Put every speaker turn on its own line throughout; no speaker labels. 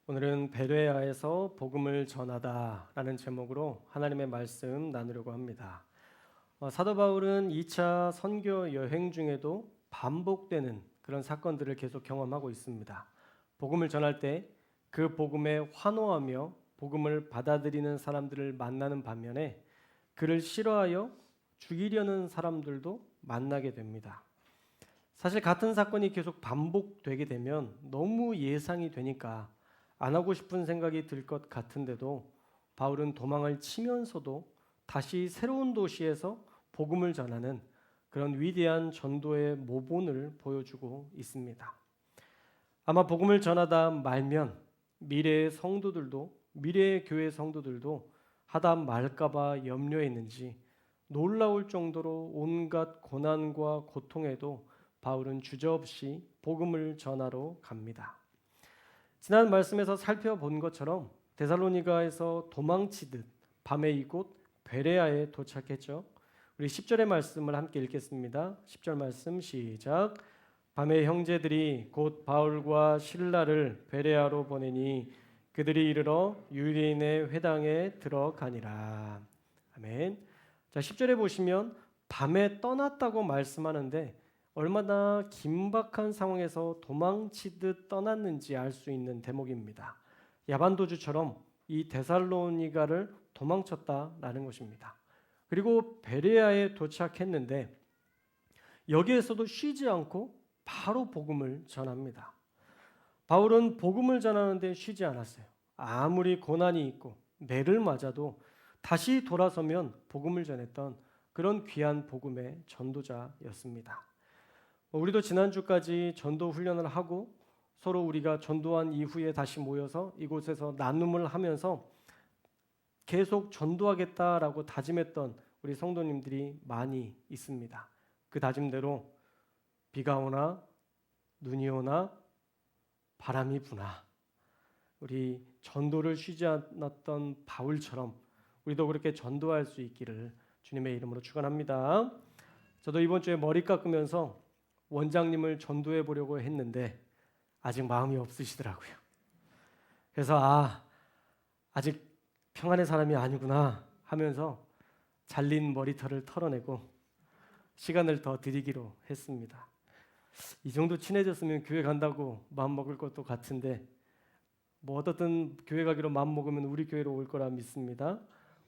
오늘은 베레아에서 복음을 전하다라는 제목으로 하나님의 말씀 나누려고 합니다. 사도 바울은 2차 선교 여행 중에도 반복되는 그런 사건들을 계속 경험하고 있습니다. 복음을 전할 때 그 복음에 환호하며 복음을 받아들이는 사람들을 만나는 반면에 그를 싫어하여 죽이려는 사람들도 만나게 됩니다. 사실 같은 사건이 계속 반복되게 되면 너무 예상이 되니까 안 하고 싶은 생각이 들 것 같은데도 바울은 도망을 치면서도 다시 새로운 도시에서 복음을 전하는 그런 위대한 전도의 모본을 보여주고 있습니다. 아마 복음을 전하다 말면 미래의 성도들도 미래의 교회 성도들도 하다 말까봐 염려했는지 놀라울 정도로 온갖 고난과 고통에도 바울은 주저없이 복음을 전하러 갑니다. 지난 말씀에서 살펴본 것처럼 데살로니가에서 도망치듯 밤에 이곳 베레아에 도착했죠. 우리 10절의 말씀을 함께 읽겠습니다. 10절 말씀 시작. 밤에 형제들이 곧 바울과 실라를 베레아로 보내니 그들이 이르러 유대인의 회당에 들어가니라. 아멘. 자, 10절에 보시면 밤에 떠났다고 말씀하는데 얼마나 긴박한 상황에서 도망치듯 떠났는지 알 수 있는 대목입니다. 야반도주처럼 이 데살로니가를 도망쳤다라는 것입니다. 그리고 베레아에 도착했는데 여기에서도 쉬지 않고 바로 복음을 전합니다. 바울은 복음을 전하는데 쉬지 않았어요. 아무리 고난이 있고 매를 맞아도 다시 돌아서면 복음을 전했던 그런 귀한 복음의 전도자였습니다. 우리도 지난주까지 전도 훈련을 하고 서로 우리가 전도한 이후에 다시 모여서 이곳에서 나눔을 하면서 계속 전도하겠다라고 다짐했던 우리 성도님들이 많이 있습니다. 그 다짐대로 비가 오나 눈이 오나 바람이 부나 우리 전도를 쉬지 않았던 바울처럼 우리도 그렇게 전도할 수 있기를 주님의 이름으로 축원합니다. 저도 이번 주에 머리 깎으면서 원장님을 전도해 보려고 했는데 아직 마음이 없으시더라고요. 그래서 아직 평안의 사람이 아니구나 하면서 잘린 머리털을 털어내고 시간을 더 드리기로 했습니다. 이 정도 친해졌으면 교회 간다고 마음 먹을 것도 같은데 뭐 어떻든 교회 가기로 마음 먹으면 우리 교회로 올 거라 믿습니다.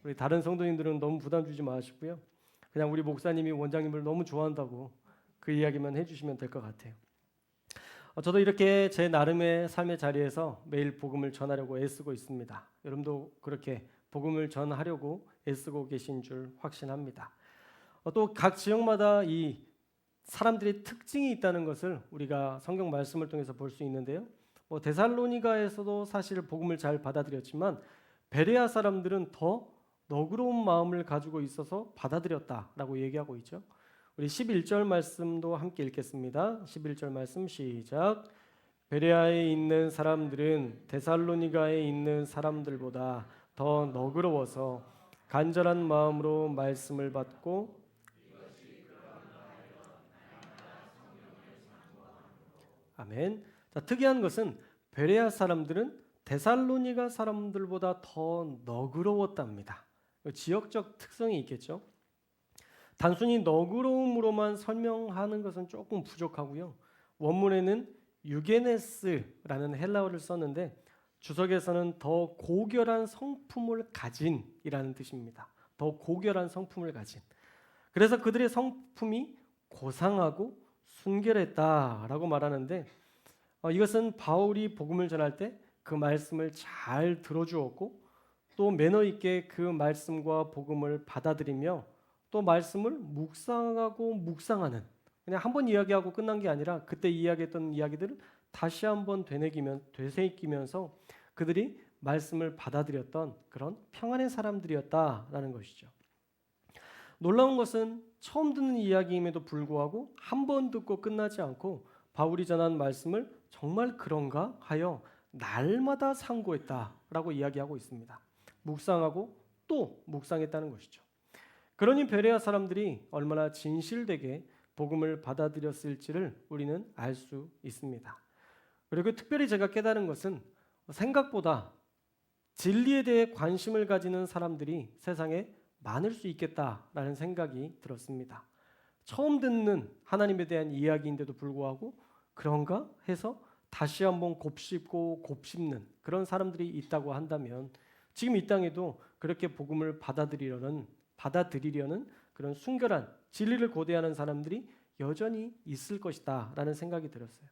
우리 다른 성도님들은 너무 부담 주지 마시고요. 그냥 우리 목사님이 원장님을 너무 좋아한다고 그 이야기만 해주시면 될 것 같아요. 저도 이렇게 제 나름의 삶의 자리에서 매일 복음을 전하려고 애쓰고 있습니다. 여러분도 그렇게 복음을 전하려고 애쓰고 계신 줄 확신합니다. 또 각 지역마다 이 사람들의 특징이 있다는 것을 우리가 성경 말씀을 통해서 볼 수 있는데요. 데살로니가에서도 사실 복음을 잘 받아들였지만 베레아 사람들은 더 너그러운 마음을 가지고 있어서 받아들였다라고 얘기하고 있죠. 우리 11절 말씀도 함께 읽겠습니다. 11절 말씀 시작. 베레아에 있는 사람들은 데살로니가에 있는 사람들보다 더 너그러워서 간절한 마음으로 말씀을 받고 아멘. 자, 특이한 것은 베레아 사람들은 데살로니가 사람들보다 더 너그러웠답니다. 지역적 특성이 있겠죠. 단순히 너그러움으로만 설명하는 것은 조금 부족하고요. 원문에는 유게네스라는 헬라어를 썼는데 주석에서는 더 고결한 성품을 가진이라는 뜻입니다. 더 고결한 성품을 가진. 그래서 그들의 성품이 고상하고 순결했다라고 말하는데 이것은 바울이 복음을 전할 때 그 말씀을 잘 들어주었고 또 매너 있게 그 말씀과 복음을 받아들이며 또 말씀을 묵상하고 묵상하는 그냥 한번 이야기하고 끝난 게 아니라 그때 이야기했던 이야기들을 다시 한번 되새기면서 그들이 말씀을 받아들였던 그런 평안의 사람들이었다라는 것이죠. 놀라운 것은 처음 듣는 이야기임에도 불구하고 한 번 듣고 끝나지 않고 바울이 전한 말씀을 정말 그런가 하여 날마다 상고했다라고 이야기하고 있습니다. 묵상하고 또 묵상했다는 것이죠. 그러니 베레아 사람들이 얼마나 진실되게 복음을 받아들였을지를 우리는 알 수 있습니다. 그리고 특별히 제가 깨달은 것은 생각보다 진리에 대해 관심을 가지는 사람들이 세상에 많을 수 있겠다라는 생각이 들었습니다. 처음 듣는 하나님에 대한 이야기인데도 불구하고 그런가 해서 다시 한번 곱씹고 곱씹는 그런 사람들이 있다고 한다면 지금 이 땅에도 그렇게 복음을 받아들이려는 그런 순결한 진리를 고대하는 사람들이 여전히 있을 것이다라는 생각이 들었어요.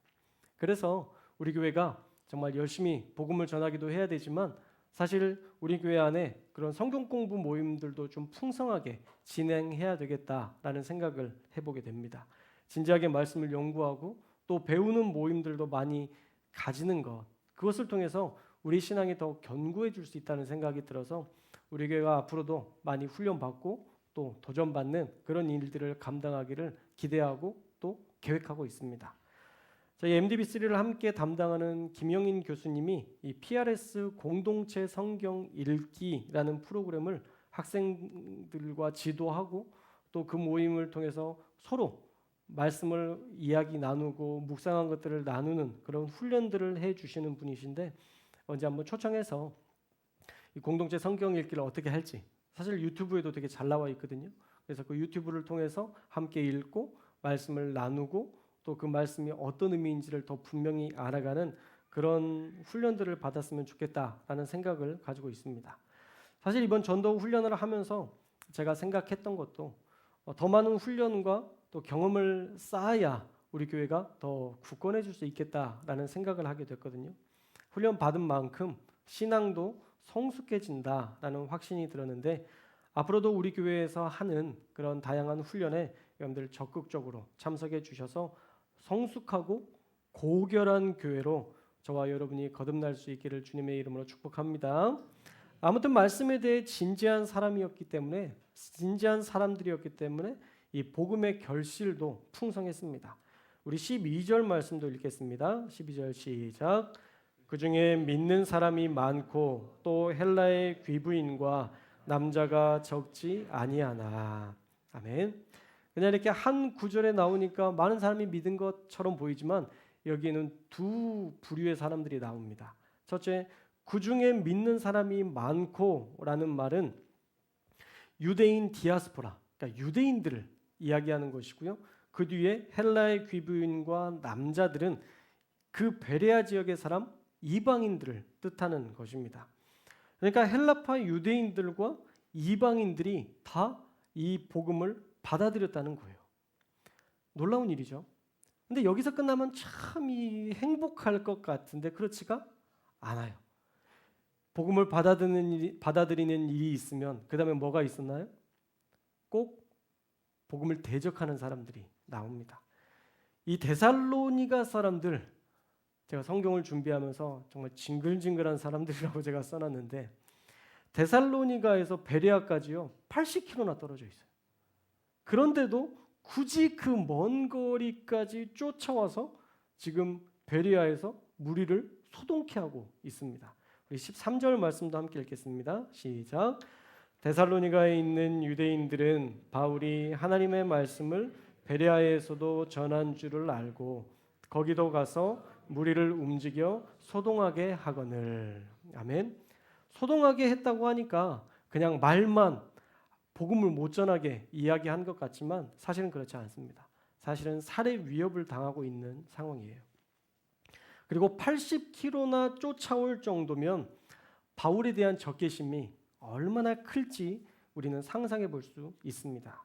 그래서 우리 교회가 정말 열심히 복음을 전하기도 해야 되지만 사실 우리 교회 안에 그런 성경 공부 모임들도 좀 풍성하게 진행해야 되겠다라는 생각을 해보게 됩니다. 진지하게 말씀을 연구하고 또 배우는 모임들도 많이 가지는 것, 그것을 통해서 우리 신앙이 더 견고해질 수 있다는 생각이 들어서 우리 교회가 앞으로도 많이 훈련받고 또 도전받는 그런 일들을 감당하기를 기대하고 또 계획하고 있습니다. 저희 MDB3를 함께 담당하는 김영인 교수님이 이 PRS 공동체 성경 읽기라는 프로그램을 학생들과 지도하고 또 그 모임을 통해서 서로 말씀을 이야기 나누고 묵상한 것들을 나누는 그런 훈련들을 해주시는 분이신데 언제 한번 초청해서 이 공동체 성경 읽기를 어떻게 할지 사실 유튜브에도 되게 잘 나와 있거든요. 그래서 그 유튜브를 통해서 함께 읽고 말씀을 나누고 또 그 말씀이 어떤 의미인지를 더 분명히 알아가는 그런 훈련들을 받았으면 좋겠다라는 생각을 가지고 있습니다. 사실 이번 전도 훈련을 하면서 제가 생각했던 것도 더 많은 훈련과 또 경험을 쌓아야 우리 교회가 더 굳건해질 수 있겠다라는 생각을 하게 됐거든요. 훈련 받은 만큼 신앙도 성숙해진다라는 확신이 들었는데 앞으로도 우리 교회에서 하는 그런 다양한 훈련에 여러분들 적극적으로 참석해 주셔서 성숙하고 고결한 교회로 저와 여러분이 거듭날 수 있기를 주님의 이름으로 축복합니다. 아무튼 말씀에 대해 진지한 사람들이었기 때문에 이 복음의 결실도 풍성했습니다. 우리 12절 말씀도 읽겠습니다. 12절 시작. 그 중에 믿는 사람이 많고 또 헬라의 귀부인과 남자가 적지 아니하나. 아멘. 그냥 이렇게 한 구절에 나오니까 많은 사람이 믿은 것처럼 보이지만 여기에는 두 부류의 사람들이 나옵니다. 첫째, 그 중에 믿는 사람이 많고라는 말은 유대인 디아스포라, 그러니까 유대인들을 이야기하는 것이고요. 그 뒤에 헬라의 귀부인과 남자들은 그 베레아 지역의 사람 이방인들을 뜻하는 것입니다. 그러니까 헬라파 유대인들과 이방인들이 다 이 복음을 받아들였다는 거예요. 놀라운 일이죠. 근데 여기서 끝나면 참 행복할 것 같은데 그렇지가 않아요. 복음을 받아들이는 일이 있으면 그 다음에 뭐가 있었나요? 꼭 복음을 대적하는 사람들이 나옵니다. 이 데살로니가 사람들, 제가 성경을 준비하면서 정말 징글징글한 사람들이라고 제가 써놨는데 데살로니가에서 베레아까지요 80km나 떨어져 있어요. 그런데도 굳이 그 먼 거리까지 쫓아와서 지금 베레아에서 무리를 소동케 하고 있습니다. 우리 13절 말씀도 함께 읽겠습니다. 시작. 데살로니가에 있는 유대인들은 바울이 하나님의 말씀을 베레아에서도 전한 줄을 알고 거기도 가서 무리를 움직여 소동하게 하거늘. 아멘. 소동하게 했다고 하니까 그냥 말만 복음을 못 전하게 이야기한 것 같지만 사실은 그렇지 않습니다. 사실은 살해 위협을 당하고 있는 상황이에요. 그리고 80km나 쫓아올 정도면 바울에 대한 적개심이 얼마나 클지 우리는 상상해 볼 수 있습니다.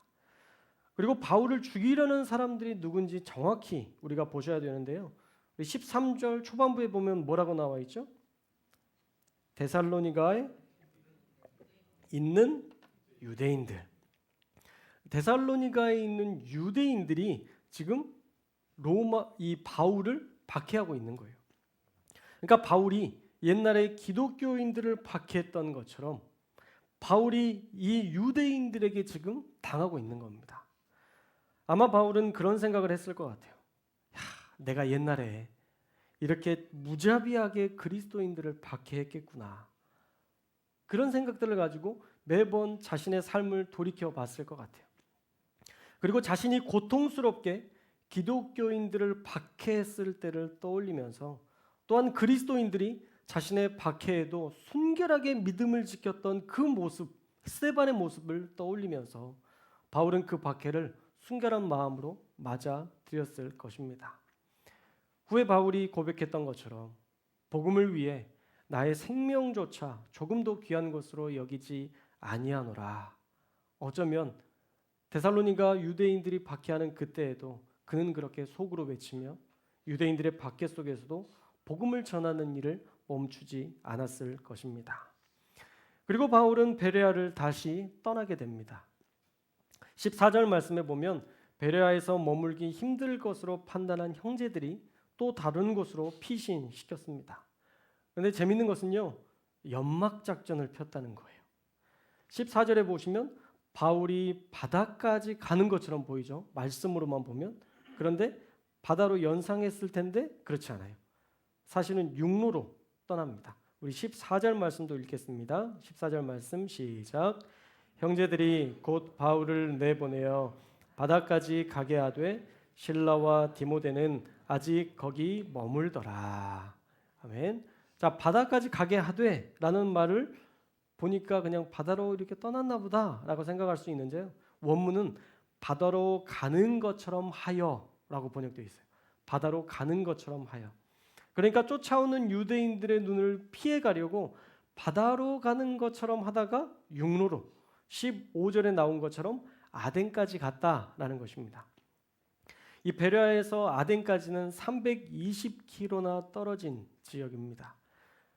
그리고 바울을 죽이려는 사람들이 누군지 정확히 우리가 보셔야 되는데요. 13절 초반부에 보면 뭐라고 나와 있죠? 데살로니가에 있는 유대인들. 데살로니가에 있는 유대인들이 지금 이 바울을 박해하고 있는 거예요. 그러니까 바울이 옛날에 기독교인들을 박해했던 것처럼 바울이 이 유대인들에게 지금 당하고 있는 겁니다. 아마 바울은 그런 생각을 했을 것 같아요. 야, 내가 옛날에 이렇게 무자비하게 그리스도인들을 박해했겠구나. 그런 생각들을 가지고 매번 자신의 삶을 돌이켜 봤을 것 같아요. 그리고 자신이 고통스럽게 기독교인들을 박해했을 때를 떠올리면서 또한 그리스도인들이 자신의 박해에도 순결하게 믿음을 지켰던 그 모습, 스데반의 모습을 떠올리면서 바울은 그 박해를 순결한 마음으로 맞아들였을 것입니다. 후에 바울이 고백했던 것처럼 복음을 위해 나의 생명조차 조금도 귀한 것으로 여기지 아니하노라. 어쩌면 데살로니가 유대인들이 박해하는 그때에도 그는 그렇게 속으로 외치며 유대인들의 박해 속에서도 복음을 전하는 일을 멈추지 않았을 것입니다. 그리고 바울은 베레아를 다시 떠나게 됩니다. 14절 말씀에 보면 베레아에서 머물기 힘들 것으로 판단한 형제들이 또 다른 곳으로 피신시켰습니다. 그런데 재밌는 것은요, 연막 작전을 폈다는 거예요. 14절에 보시면 바울이 바다까지 가는 것처럼 보이죠. 말씀으로만 보면. 그런데 바다로 연상했을 텐데 그렇지 않아요. 사실은 육로로 떠납니다. 우리 14절 말씀도 읽겠습니다. 14절 말씀 시작. 형제들이 곧 바울을 내보내어 바다까지 가게 하되 실라와 디모데는 아직 거기 머물더라. 아멘. 자, 바다까지 가게 하되라는 말을 보니까 그냥 바다로 이렇게 떠났나 보다라고 생각할 수 있는데요. 원문은 바다로 가는 것처럼 하여라고 번역되어 있어요. 바다로 가는 것처럼 하여. 그러니까 쫓아오는 유대인들의 눈을 피해 가려고 바다로 가는 것처럼 하다가 육로로 15절에 나온 것처럼 아덴까지 갔다라는 것입니다. 이 베레아에서 아덴까지는 320km나 떨어진 지역입니다.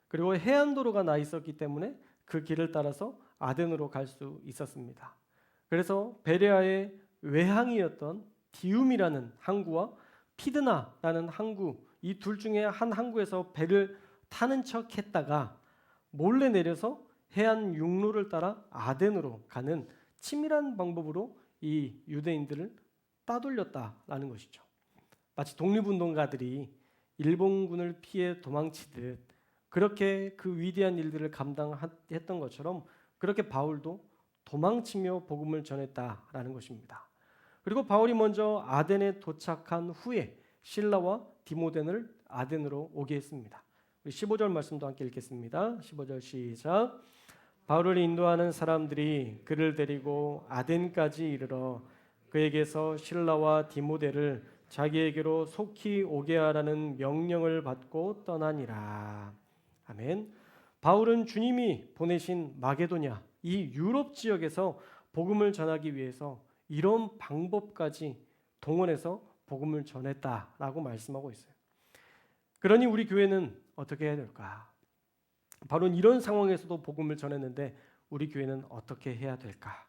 그리고 해안도로가 나 있었기 때문에 그 길을 따라서 아덴으로 갈 수 있었습니다. 그래서 베레아의 외항이었던 디움이라는 항구와 피드나라는 항구, 이 둘 중에 한 항구에서 배를 타는 척 했다가 몰래 내려서 해안 육로를 따라 아덴으로 가는 치밀한 방법으로 이 유대인들을 따돌렸다라는 것이죠. 마치 독립운동가들이 일본군을 피해 도망치듯 그렇게 그 위대한 일들을 감당했던 것처럼 그렇게 바울도 도망치며 복음을 전했다라는 것입니다. 그리고 바울이 먼저 아덴에 도착한 후에 실라와 디모데를 아덴으로 오게 했습니다. 우리 15절 말씀도 함께 읽겠습니다. 15절 시작. 바울을 인도하는 사람들이 그를 데리고 아덴까지 이르러 그에게서 실라와 디모데를 자기에게로 속히 오게 하라는 명령을 받고 떠나니라. 아멘. 바울은 주님이 보내신 마게도냐, 이 유럽 지역에서 복음을 전하기 위해서 이런 방법까지 동원해서 복음을 전했다라고 말씀하고 있어요. 그러니 우리 교회는 어떻게 해야 될까? 바로 이런 상황에서도 복음을 전했는데 우리 교회는 어떻게 해야 될까?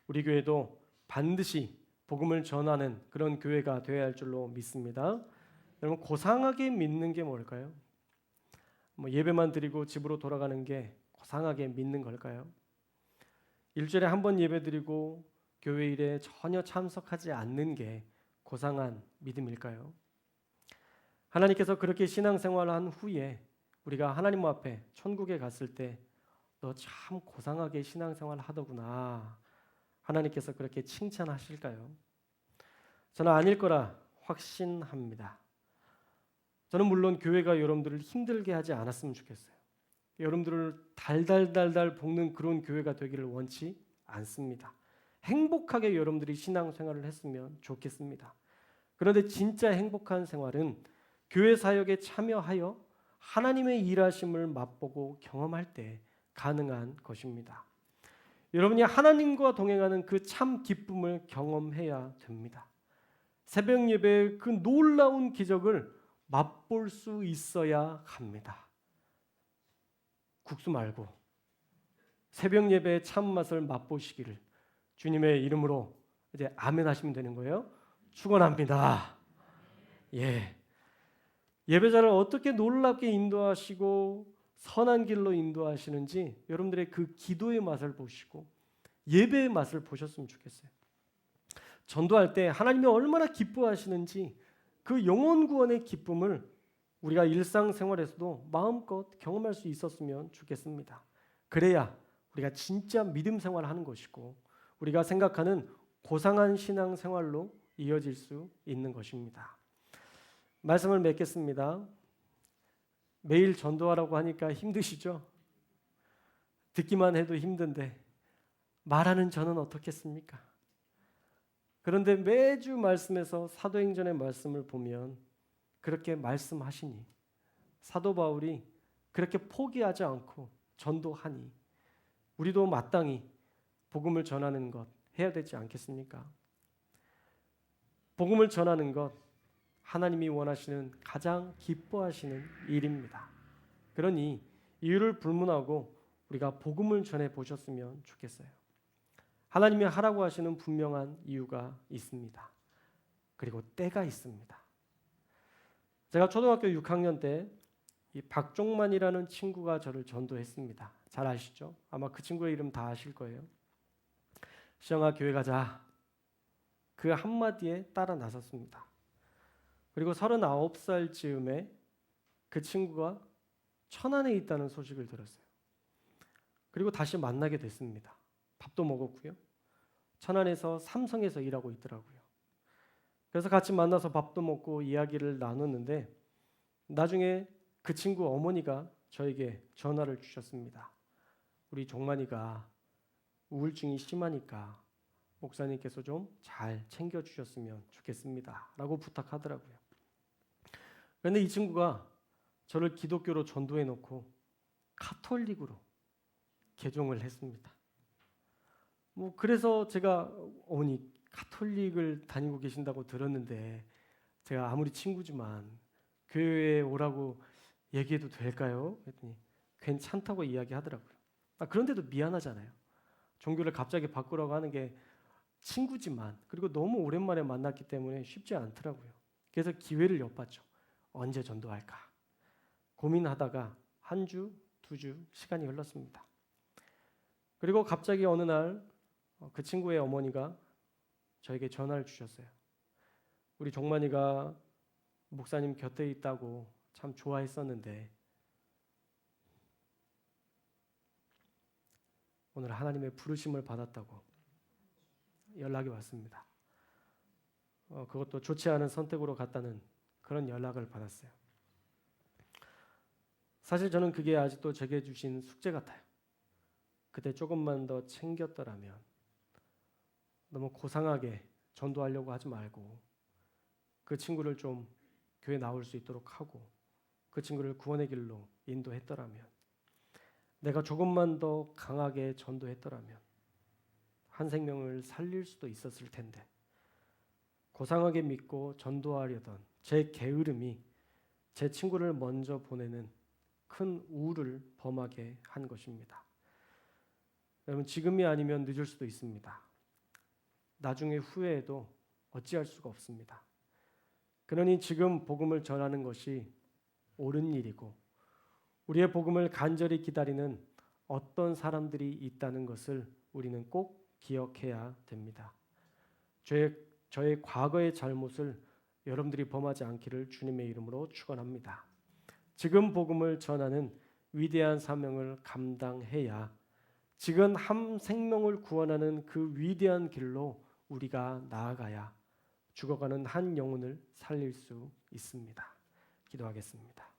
우리 교회도 반드시 복음을 전하는 그런 교회가 되어야 할 줄로 믿습니다. 여러분, 고상하게 믿는 게 뭘까요? 예배만 드리고 집으로 돌아가는 게 고상하게 믿는 걸까요? 일주일에 한 번 예배 드리고 교회 일에 전혀 참석하지 않는 게 고상한 믿음일까요? 하나님께서 그렇게 신앙생활을 한 후에 우리가 하나님 앞에 천국에 갔을 때 너 참 고상하게 신앙생활을 하더구나, 하나님께서 그렇게 칭찬하실까요? 저는 아닐 거라 확신합니다. 저는 물론 교회가 여러분들을 힘들게 하지 않았으면 좋겠어요. 여러분들을 달달달달 볶는 그런 교회가 되기를 원치 않습니다. 행복하게 여러분들이 신앙생활을 했으면 좋겠습니다. 그런데 진짜 행복한 생활은 교회 사역에 참여하여 하나님의 일하심을 맛보고 경험할 때 가능한 것입니다. 여러분이 하나님과 동행하는 그 참 기쁨을 경험해야 됩니다. 새벽 예배의 그 놀라운 기적을 맛볼 수 있어야 합니다. 국수 말고 새벽 예배의 참맛을 맛보시기를 주님의 이름으로 이제 아멘 하시면 되는 거예요. 축원합니다. 예. 예배자를 어떻게 놀랍게 인도하시고 선한 길로 인도하시는지 여러분들의 그 기도의 맛을 보시고 예배의 맛을 보셨으면 좋겠어요. 전도할 때 하나님이 얼마나 기뻐하시는지 그 영혼 구원의 기쁨을 우리가 일상생활에서도 마음껏 경험할 수 있었으면 좋겠습니다. 그래야 우리가 진짜 믿음 생활을 하는 것이고 우리가 생각하는 고상한 신앙생활로 이어질 수 있는 것입니다. 말씀을 맺겠습니다. 매일 전도하라고 하니까 힘드시죠? 듣기만 해도 힘든데 말하는 저는 어떻겠습니까? 그런데 매주 말씀에서 사도행전의 말씀을 보면 그렇게 말씀하시니 사도 바울이 그렇게 포기하지 않고 전도하니 우리도 마땅히 복음을 전하는 것 해야 되지 않겠습니까? 복음을 전하는 것 하나님이 원하시는 가장 기뻐하시는 일입니다. 그러니 이유를 불문하고 우리가 복음을 전해 보셨으면 좋겠어요. 하나님이 하라고 하시는 분명한 이유가 있습니다. 그리고 때가 있습니다. 제가 초등학교 6학년 때 이 박종만이라는 친구가 저를 전도했습니다. 잘 아시죠? 아마 그 친구의 이름 다 아실 거예요. 시영아 교회 가자. 그 한마디에 따라 나섰습니다. 그리고 39살 즈음에 그 친구가 천안에 있다는 소식을 들었어요. 그리고 다시 만나게 됐습니다. 밥도 먹었고요. 천안에서 삼성에서 일하고 있더라고요. 그래서 같이 만나서 밥도 먹고 이야기를 나눴는데 나중에 그 친구 어머니가 저에게 전화를 주셨습니다. 우리 종만이가 우울증이 심하니까 목사님께서 좀 잘 챙겨주셨으면 좋겠습니다. 라고 부탁하더라고요. 그런데 이 친구가 저를 기독교로 전도해 놓고 카톨릭으로 개종을 했습니다. 그래서 제가 어머니 카톨릭을 다니고 계신다고 들었는데 제가 아무리 친구지만 교회에 오라고 얘기해도 될까요? 그랬더니 괜찮다고 이야기하더라고요. 그런데도 미안하잖아요. 종교를 갑자기 바꾸라고 하는 게 친구지만 그리고 너무 오랜만에 만났기 때문에 쉽지 않더라고요. 그래서 기회를 엿봤죠. 언제 전도할까? 고민하다가 한 주, 두 주 시간이 흘렀습니다. 그리고 갑자기 어느 날 그 친구의 어머니가 저에게 전화를 주셨어요. 우리 종만이가 목사님 곁에 있다고 참 좋아했었는데 오늘 하나님의 부르심을 받았다고 연락이 왔습니다. 그것도 좋지 않은 선택으로 갔다는 그런 연락을 받았어요. 사실 저는 그게 아직도 제게 주신 숙제 같아요. 그때 조금만 더 챙겼더라면 너무 고상하게 전도하려고 하지 말고 그 친구를 좀 교회 나올 수 있도록 하고 그 친구를 구원의 길로 인도했더라면 내가 조금만 더 강하게 전도했더라면 한 생명을 살릴 수도 있었을 텐데 고상하게 믿고 전도하려던 제 게으름이 제 친구를 먼저 보내는 큰 우를 범하게 한 것입니다. 여러분 지금이 아니면 늦을 수도 있습니다. 나중에 후회해도 어찌할 수가 없습니다. 그러니 지금 복음을 전하는 것이 옳은 일이고 우리의 복음을 간절히 기다리는 어떤 사람들이 있다는 것을 우리는 꼭 기억해야 됩니다. 저의 과거의 잘못을 여러분들이 범하지 않기를 주님의 이름으로 축원합니다. 지금 복음을 전하는 위대한 사명을 감당해야 지금 한 생명을 구원하는 그 위대한 길로 우리가 나아가야 죽어가는 한 영혼을 살릴 수 있습니다. 기도하겠습니다.